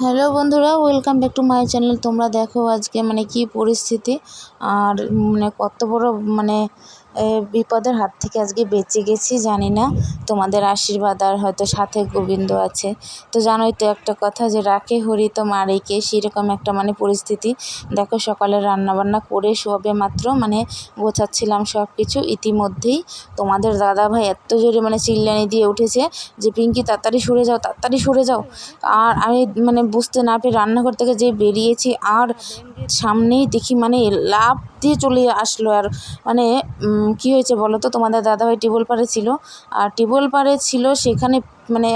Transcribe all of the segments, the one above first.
Hello বন্ধুরা, welcome back to my channel. তোমরা দেখো আজকে কি পরিস্থিতি আর কত বড় বিপদের হাত থেকে আজকে বেঁচে গেছি জানি না। তোমাদের আশীর্বাদ আর হয়তো সাথে গোবিন্দ আছে। তো জানোই তো একটা কথা যে রাখে হরি তো মারে কে, সেরকম একটা পরিস্থিতি। দেখো সকালে রান্নাবান্না করে সবে মাত্র গোছাচ্ছিলাম সব কিছু। ইতিমধ্যেই তোমাদের দাদাভাই এত জোরে চিল্লানি দিয়ে উঠেছে যে পিঙ্কি তাড়াতাড়ি সরে যাও, তাড়াতাড়ি সরে যাও। আর আমি বুঝতে না পেরে রান্নাঘর থেকে যে বেরিয়েছি আর সামনেই দেখি লাফ দিয়ে চলে আসলো। আর কী হয়েছে বলো তো, তোমাদের দাদাভাই টিউবওয়েল পাড়ে ছিল, আর টিউবওয়েল পাড়ে ছিল সেখানে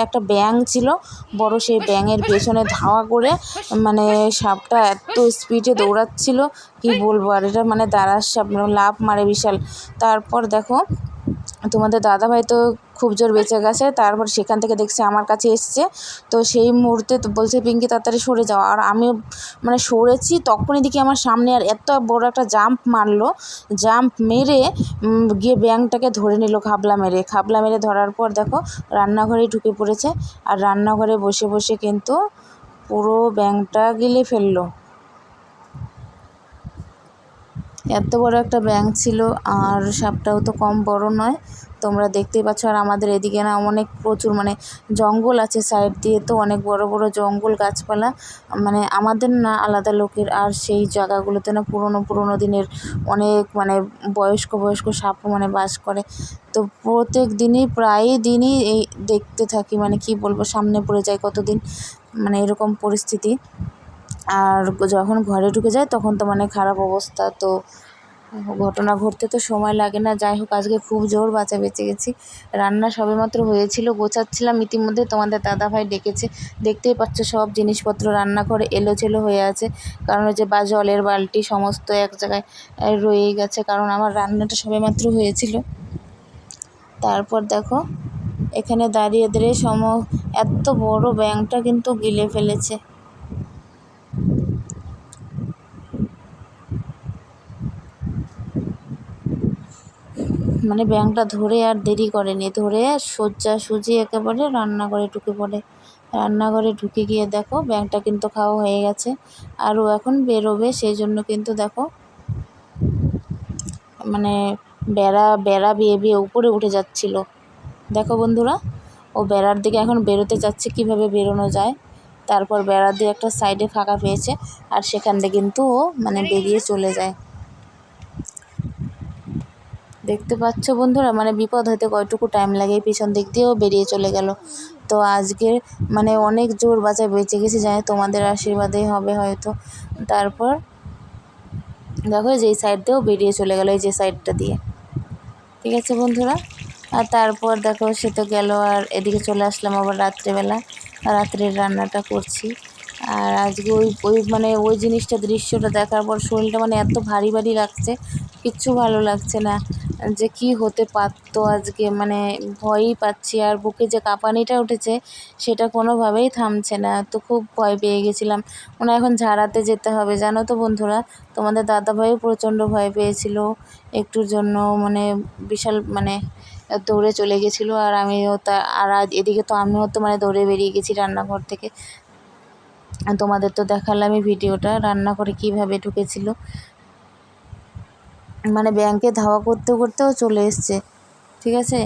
একটা ব্যাঙ ছিল বড়। সেই ব্যাঙের পেছনে ধাওয়া করে সাপটা এত স্পিডে দৌড়াচ্ছিল কি বলবো। আর এটা দাঁড়ার সাপ, লাফ মারে বিশাল। তারপর দেখো তোমাদের দাদাভাই তো খুব জোর বেঁচে গেছে। তারপর সেখান থেকে দেখছি আমার কাছে এসছে, তো সেই মুহূর্তে তো বলছে পিঙ্কি তাড়াতাড়ি সরে যাও। আর আমি সরেছি, তখনই দেখি আমার সামনে আর এত বড় একটা জাম্প মারলো। জাম্প মেরে গিয়ে ব্যাঙটাকে ধরে নিল খাবলা মেরে ধরার পর দেখো রান্নাঘরে ঢুকে পড়েছে। আর রান্নাঘরে বসে বসে কিন্তু পুরো ব্যাঙটা গিলে ফেললো। এত বড় একটা ব্যাঙ ছিল, আর সাপটাও তো কম বড় নয়, তোমরা দেখতেই পাচ্ছ। আর আমাদের এদিকে অনেক প্রচুর জঙ্গল আছে সাইড দিয়ে, তো অনেক বড় বড় জঙ্গল গাছপালা, আমাদের না আলাদা লোকের। আর সেই জায়গাগুলোতে পুরনো দিনের অনেক বয়স্ক সাপ বাস করে। তো প্রত্যেক দিনই প্রায় দিনই এই দেখতে থাকি, কি বলবো, সামনে পড়ে যায় কতদিন এরকম পরিস্থিতি। আর যখন ঘরে ঢুকে যায় তখন তো খারাপ অবস্থা। তো ঘটনা ঘটতে তো সময় লাগে না। যাই হোক, আজকে খুব জোর বেঁচে গেছি। রান্না সবেমাত্র হয়েছিল, গোছাচ্ছিলাম, ইতিমধ্যে তোমাদের দাদাভাই ডেকেছে। দেখতেই পাচ্ছ সব জিনিসপত্র রান্নাঘরে এলোচেলো হয়ে আছে, কারণ ওই যে জলের বালতি সমস্ত এক জায়গায় রয়ে গেছে, কারণ আমার রান্নাটা সবেমাত্র হয়েছিল। তারপর দেখো এখানে দাঁড়িয়ে এত বড় ব্যাঙটা কিন্তু গিলে ফেলেছে। ব্যাঙটা ধরে আর দেরি করেনি, ধরে সোজাসুজি একেবারে রান্নাঘরে ঢুকে পড়ে। রান্নাঘরে ঢুকে গিয়ে দেখো ব্যাঙটা কিন্তু খাওয়া হয়ে গেছে, আর ও এখন বেরোবে। সেই জন্য কিন্তু দেখো বেড়া বেয়ে উপরে উঠে যাচ্ছিল। দেখো বন্ধুরা, ও বেড়ার দিকে এখন বেরোতে চাচ্ছে, কিভাবে বেরোনো যায়। তারপর বেড়া দিয়ে একটা সাইডে ফাঁকা পেয়েছে, আর সেখান থেকে কিন্তু ও বেরিয়ে চলে যায়। দেখতে পাচ্ছ বন্ধুরা, বিপদ হতে কয়টুকু টাইম লাগে, পিছন দিক দিয়েও বেরিয়ে চলে গেল। তো আজকে অনেক জোর বাঁচায় বেঁচে গেছি, জানি তোমাদের আশীর্বাদেই হবে হয়তো। তারপর দেখো যেই সাইড দিয়েও বেরিয়ে চলে গেল, এই যে সাইডটা দিয়ে। ঠিক আছে বন্ধুরা, আর তারপর দেখো সে তো গেল, আর এদিকে চলে আসলাম আবার রাত্রেবেলা। রাত্রের রান্নাটা করছি। আর আজকে ওই জিনিসটা, দৃশ্যটা দেখার পর শরীরটা এত ভারী ভারী লাগছে, কিচ্ছু ভালো লাগছে না। যে কি হতে পারতো আজকে, ভয়ই পাচ্ছি। আর বুকে যে কাঁপানিটা উঠেছে সেটা কোনোভাবেই থামছে না। তো খুব ভয় পেয়ে গেছিলাম, এখন ঝাড়াতে যেতে হবে। জানো তো বন্ধুরা, তোমাদের দাদাভাইও প্রচণ্ড ভয় পেয়েছিল একটুর জন্য, বিশাল দৌড়ে চলে গেছিলো। আর আমিও এদিকে তো আমিও তো দৌড়ে বেরিয়ে গেছি রান্নাঘর থেকে। তোমাদের তো দেখালামই ভিডিওটা, রান্নাঘরে কীভাবে ঢুকেছিল। ব্যাংকে ধাওয়া করতে করতেও চলে এসছে। ঠিক আছে।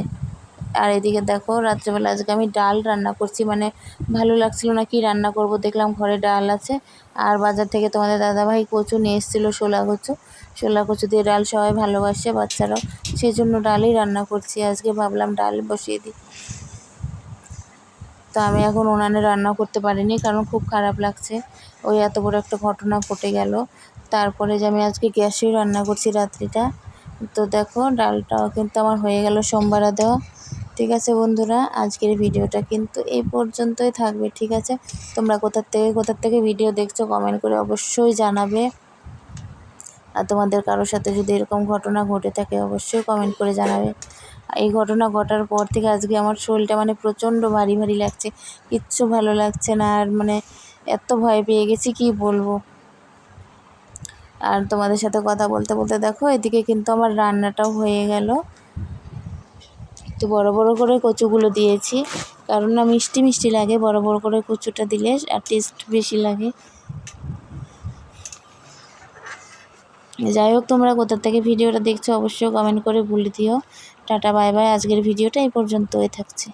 আর এদিকে দেখো রাত্রেবেলা আজকে আমি ডাল রান্না করছি, ভালো লাগছিল না কি রান্না করব, দেখলাম ঘরে ডাল আছে। আর বাজার থেকে তোমাদের দাদাভাই কচু নিয়ে এসেছিলো, শোলা কচু দিয়ে ডাল সবাই ভালোবাসে, বাচ্চারাও, সেই জন্য ডালই রান্না করছি আজকে। ভাবলাম ডাল বসিয়ে দিই। তো আমি এখন উনানে রান্না করতে পারিনি, কারণ খুব খারাপ লাগছে, ওই এত বড় একটা ঘটনা ঘটে গেল। তারপরে যে আমি আজকে গ্যাসেই রান্না করছি রাত্রিটা। তো দেখো ডালটাও কিন্তু আমার হয়ে গেল সোমবারে দেওয়া। ঠিক আছে বন্ধুরা, আজকের ভিডিওটা কিন্তু এই পর্যন্তই থাকবে। ঠিক আছে, তোমরা কোথার থেকে ভিডিও দেখছো কমেন্ট করে অবশ্যই জানাবে। আর তোমাদের কারোর সাথে যদি এরকম ঘটনা ঘটে থাকে অবশ্যই কমেন্ট করে জানাবে। এই ঘটনা ঘটার পর থেকে আজকে আমার শরীরটা প্রচণ্ড ভারী ভারী লাগছে, কিচ্ছু ভালো লাগছে না। আর এত ভয় পেয়ে গেছি কি বলবো। আর তোমাদের সাথে কথা বলতে বলতে দেখো এদিকে কিন্তু আমার রান্নাটাও হয়ে গেল। তো বড় বড় করে কচুগুলো দিয়েছি, কারণ না মিষ্টি মিষ্টি লাগে, বড় বড় করে কচুটা দিলে আর টেস্ট বেশি লাগে। যাই হোক, তোমরা কোথা থেকে ভিডিওটা দেখছো অবশ্যই কমেন্ট করে বলে দিও। টাটা বাই বাই, আজকের ভিডিওটা এই পর্যন্তই থাকছে।